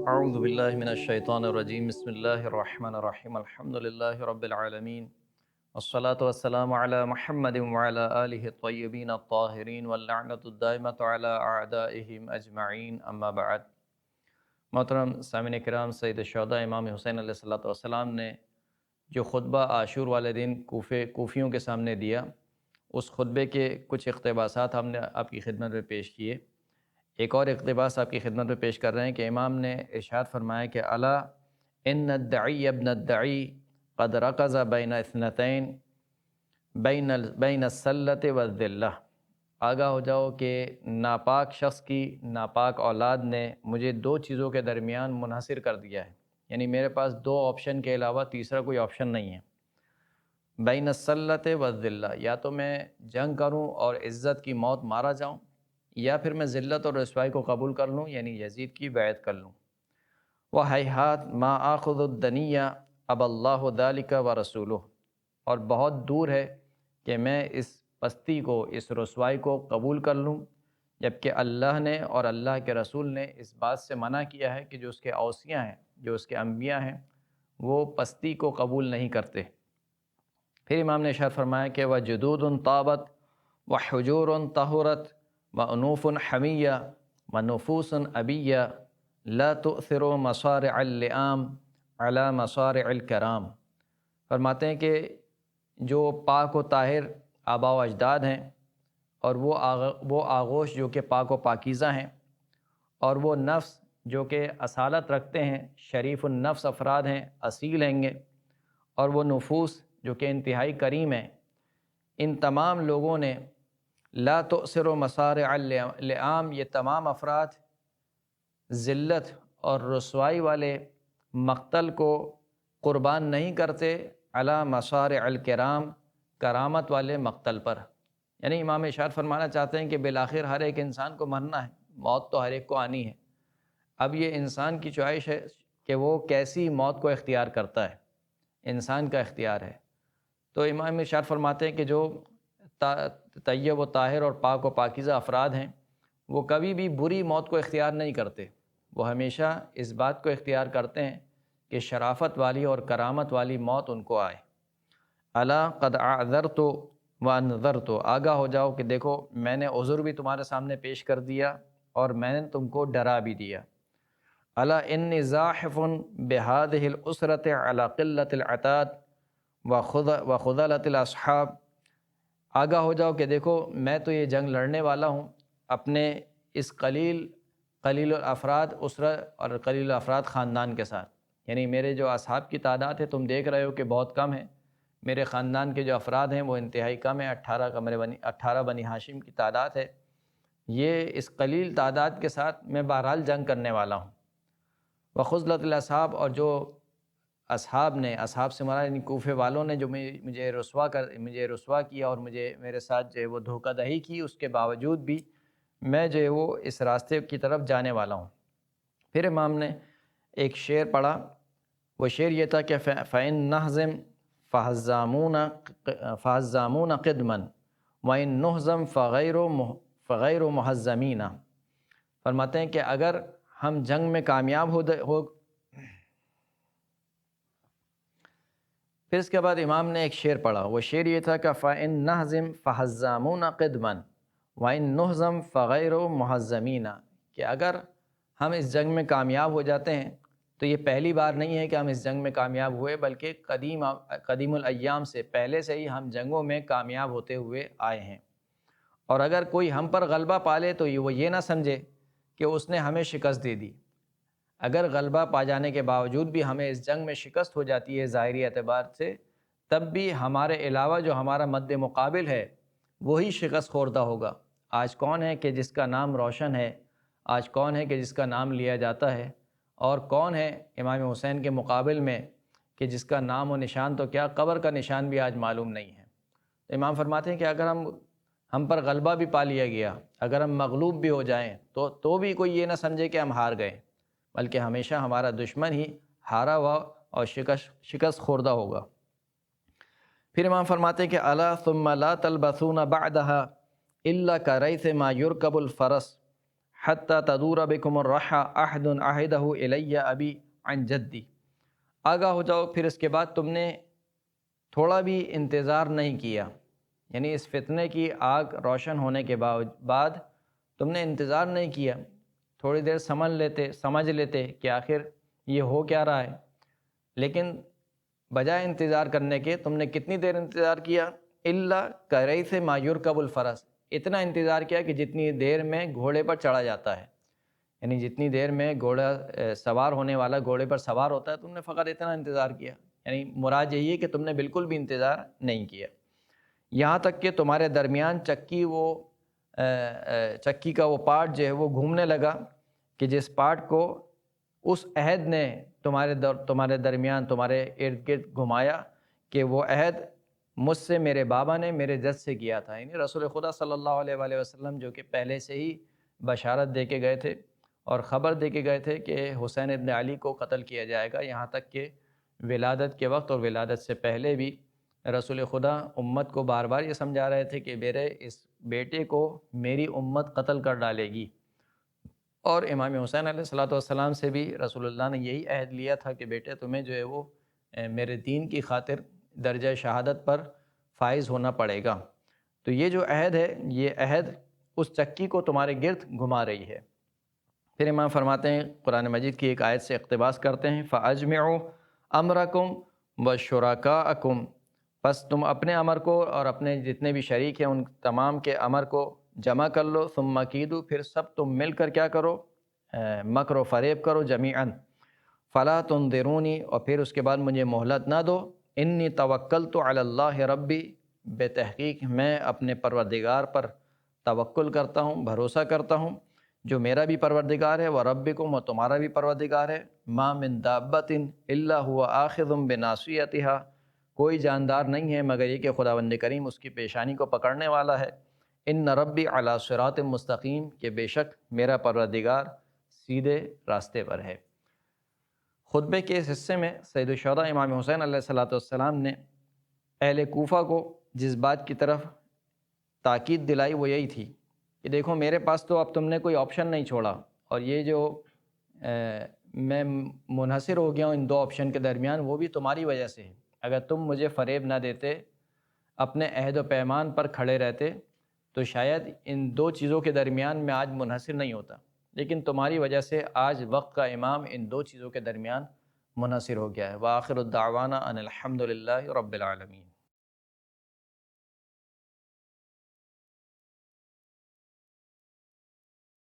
اعوذ باللہ من الشیطان الرجیم بسم اللہ الرحمن الرحیم الحمد للہ رب العالمین والصلاة والسلام علی محمد وعلی آلہ الطیبین الطاہرین واللعنۃ الدائمۃ علی اعدائہم اجمعین اما بعد۔ محترم سامعین کرام، سید الشہداء امام حسین علیہ الصلوۃ والسلام نے جو خطبہ عاشور والے دن کوفیوں کے سامنے دیا، اس خطبے کے کچھ اقتباسات ہم نے آپ کی خدمت میں پیش کیے۔ ایک اور اقتباس آپ کی خدمت میں پیش کر رہے ہیں کہ امام نے ارشاد فرمایا کہ الا ان الدعی ابن الدعی قد رکض بین اثنتین بین السلۃ والذلہ۔ آگاہ ہو جاؤ کہ ناپاک شخص کی ناپاک اولاد نے مجھے دو چیزوں کے درمیان منحصر کر دیا ہے، یعنی میرے پاس دو آپشن کے علاوہ تیسرا کوئی آپشن نہیں ہے۔ بین السلۃ والذلہ، یا تو میں جنگ کروں اور عزت کی موت مارا جاؤں، یا پھر میں ذلت اور رسوائی کو قبول کر لوں، یعنی یزید کی بیعت کر لوں۔ وَهَيْحَاتَ مَا آخُذُ الدَّنِيَّ أَبَى اللَّهُ ذَلِكَ وَرَسُولُهُ، اور بہت دور ہے کہ میں اس پستی کو، اس رسوائی کو قبول کر لوں، جبکہ اللہ نے اور اللہ کے رسول نے اس بات سے منع کیا ہے کہ جو اس کے اوصیاء ہیں، جو اس کے انبیاء ہیں، وہ پستی کو قبول نہیں کرتے۔ پھر امام نے ارشاد فرمایا کہ وَجُدُودٌ طَابَتْ وَحُجُورٌ طَهُرَتْ وَأُنُوفٌ حَمِیَّةٌ وَنُفُوسٌ أَبِیَّةٌ لَا تُؤْثِرُ مَصَارِعَ اللِّئَامِ عَلَى مَصَارِعِ الْکِرَامِ۔ فرماتے ہیں کہ جو پاک و طاہر آباء و اجداد ہیں، اور وہ آغوش جو کہ پاک و پاکیزہ ہیں، اور وہ نفس جو کہ اصالت رکھتے ہیں، شریف النفس افراد ہیں، اصیل ہیں گے، اور وہ نفوس جو کہ انتہائی کریم ہیں، ان تمام لوگوں نے لا تؤثر مصارع اللئام، یہ تمام افراد ذلت اور رسوائی والے مقتل کو قربان نہیں کرتے علی مصارع الکرام، کرامت والے مقتل پر۔ یعنی امام ارشاد فرمانا چاہتے ہیں کہ بالآخر ہر ایک انسان کو مرنا ہے، موت تو ہر ایک کو آنی ہے۔ اب یہ انسان کی چوائس ہے کہ وہ کیسی موت کو اختیار کرتا ہے، انسان کا اختیار ہے۔ تو امام ارشاد فرماتے ہیں کہ جو طیب و طاہر اور پاک و پاکیزہ افراد ہیں، وہ کبھی بھی بری موت کو اختیار نہیں کرتے، وہ ہمیشہ اس بات کو اختیار کرتے ہیں کہ شرافت والی اور کرامت والی موت ان کو آئے۔ الا قد اعذرت وانذرت، آگاہ ہو جاؤ کہ دیکھو میں نے عذر بھی تمہارے سامنے پیش کر دیا اور میں نے تم کو ڈرا بھی دیا۔ الا انی زاحف بہذہ الاسرۃ علی قلۃ العتاد وخذلۃ الاصحاب، آگاہ ہو جاؤ کہ دیکھو میں تو یہ جنگ لڑنے والا ہوں اپنے اس قلیل الافراد اسرت اور قلیل الافراد خاندان کے ساتھ، یعنی میرے جو اصحاب کی تعداد ہے تم دیکھ رہے ہو کہ بہت کم ہے، میرے خاندان کے جو افراد ہیں وہ انتہائی کم ہیں، 18 بنی ہاشم کی تعداد ہے، یہ اس قلیل تعداد کے ساتھ میں بہرحال جنگ کرنے والا ہوں۔ وخذلۃ الاصحاب، اور جو اصحاب نے، اصحاب سے مراد یعنی کوفے والوں نے جو مجھے رسوا کیا اور میرے ساتھ جو ہے وہ دھوکہ دہی کی، اس کے باوجود بھی میں جو ہے وہ اس راستے کی طرف جانے والا ہوں۔ پھر امام نے ایک شعر پڑھا، وہ شعر یہ تھا کہ فَإِن نَحْزِمْ فَحَزَّامُونَ قِدْمًا وَإِن نُحْزَمْ فَغَيْرُ مُحَزَّمِينَ۔ فرماتے ہیں کہ اگر ہم جنگ میں کامیاب ہو پھر اس کے بعد امام نے ایک شعر پڑھا، وہ شعر یہ تھا کہ فَإِن نَحْزِمْ فَحَزَّامُونَ قِدْمًا وَإِن نُحْزَمْ فَغَيْرُ مُحَزَّمِينَ، کہ اگر ہم اس جنگ میں کامیاب ہو جاتے ہیں تو یہ پہلی بار نہیں ہے کہ ہم اس جنگ میں کامیاب ہوئے، بلکہ قدیم الایام سے پہلے سے ہی ہم جنگوں میں کامیاب ہوتے ہوئے آئے ہیں، اور اگر کوئی ہم پر غلبہ پالے تو وہ یہ نہ سمجھے کہ اس نے ہمیں شکست دے دی۔ اگر غلبہ پا جانے کے باوجود بھی ہمیں اس جنگ میں شکست ہو جاتی ہے ظاہری اعتبار سے، تب بھی ہمارے علاوہ جو ہمارا مد مقابل ہے وہی شکست خوردہ ہوگا۔ آج کون ہے کہ جس کا نام روشن ہے، آج کون ہے کہ جس کا نام لیا جاتا ہے، اور کون ہے امام حسین کے مقابل میں کہ جس کا نام و نشان تو کیا قبر کا نشان بھی آج معلوم نہیں ہے۔ تو امام فرماتے ہیں کہ اگر ہم پر غلبہ بھی پا لیا گیا، اگر ہم مغلوب بھی ہو جائیں تو بھی کوئی یہ نہ سمجھے کہ ہم ہار گئے، بلکہ ہمیشہ ہمارا دشمن ہی ہارا ہوا اور شکست خوردہ ہوگا۔ پھر امام فرماتے ہیں کہ الا ثم لا تلبثون بعدها الا كريث ما يركب الفرس حتی تدور بکم الرحى احد عہدہ الی ابی عن جدی، آگاہ ہو جاؤ پھر اس کے بعد تم نے تھوڑا بھی انتظار نہیں کیا، یعنی اس فتنے کی آگ روشن ہونے کے بعد تم نے انتظار نہیں کیا، تھوڑی دیر سمجھ لیتے کہ آخر یہ ہو کیا رہا ہے، لیکن بجائے انتظار کرنے کے تم نے کتنی دیر انتظار کیا؟ الا کریث ما یرکب الفرس، اتنا انتظار کیا کہ جتنی دیر میں گھوڑے پر چڑھا جاتا ہے، یعنی جتنی دیر میں گھوڑا سوار ہونے والا گھوڑے پر سوار ہوتا ہے تم نے فقط اتنا انتظار کیا، یعنی مراد یہی ہے کہ تم نے بالکل بھی انتظار نہیں کیا، یہاں تک کہ تمہارے درمیان چکی کا وہ پارٹ جو ہے وہ گھومنے لگا، کہ جس پارٹ کو اس عہد نے تمہارے درمیان تمہارے ارد گرد گھمایا کہ وہ عہد مجھ سے میرے بابا نے میرے جد سے کیا تھا، یعنی رسول خدا صلی اللہ علیہ وآلہ وسلم جو کہ پہلے سے ہی بشارت دے کے گئے تھے اور خبر دے کے گئے تھے کہ حسین ابن علی کو قتل کیا جائے گا، یہاں تک کہ ولادت کے وقت اور ولادت سے پہلے بھی رسول خدا امت کو بار بار یہ سمجھا رہے تھے کہ میرے اس بیٹے کو میری امت قتل کر ڈالے گی، اور امام حسین علیہ السلام سے بھی رسول اللہ نے یہی عہد لیا تھا کہ بیٹے تمہیں جو ہے وہ میرے دین کی خاطر درجہ شہادت پر فائز ہونا پڑے گا، تو یہ جو عہد ہے یہ عہد اس چکی کو تمہارے گرد گھما رہی ہے۔ پھر امام فرماتے ہیں قرآن مجید کی ایک آیت سے اقتباس کرتے ہیں، فَأَجْمِعُوا أَمْرَكُمْ وَشُرَكَاءَكُمْ، پس تم اپنے امر کو اور اپنے جتنے بھی شریک ہیں ان تمام کے امر کو جمع کر لو، ثم کیدو، پھر سب تم مل کر کیا کرو؟ مکر و فریب کرو جمیعاً، فلا تنظرونی، اور پھر اس کے بعد مجھے مہلت نہ دو، انی توکلت علی اللہ ربی، بے تحقیق میں اپنے پروردگار پر توکل کرتا ہوں، بھروسہ کرتا ہوں، جو میرا بھی پروردگار ہے، وربکم، اور تمہارا بھی پروردگار ہے، ما من دابۃ الا هو آخذ بناصیتها، کوئی جاندار نہیں ہے مگر یہ کہ خداوند کریم اس کی پیشانی کو پکڑنے والا ہے، ان ربی علی صراط مستقیم، کہ بے شک میرا پروردگار سیدھے راستے پر ہے۔ خطبے کے اس حصے میں سید الشہداء امام حسین علیہ السلام نے اہل کوفہ کو جس بات کی طرف تاکید دلائی وہ یہی تھی کہ دیکھو میرے پاس تو اب تم نے کوئی آپشن نہیں چھوڑا، اور یہ جو میں منحصر ہو گیا ہوں ان دو آپشن کے درمیان وہ بھی تمہاری وجہ سے ہے، اگر تم مجھے فریب نہ دیتے، اپنے عہد و پیمان پر کھڑے رہتے، تو شاید ان دو چیزوں کے درمیان میں آج منحصر نہیں ہوتا، لیکن تمہاری وجہ سے آج وقت کا امام ان دو چیزوں کے درمیان منحصر ہو گیا ہے۔ وآخر الدعوانا ان الحمد للہ رب العالمین۔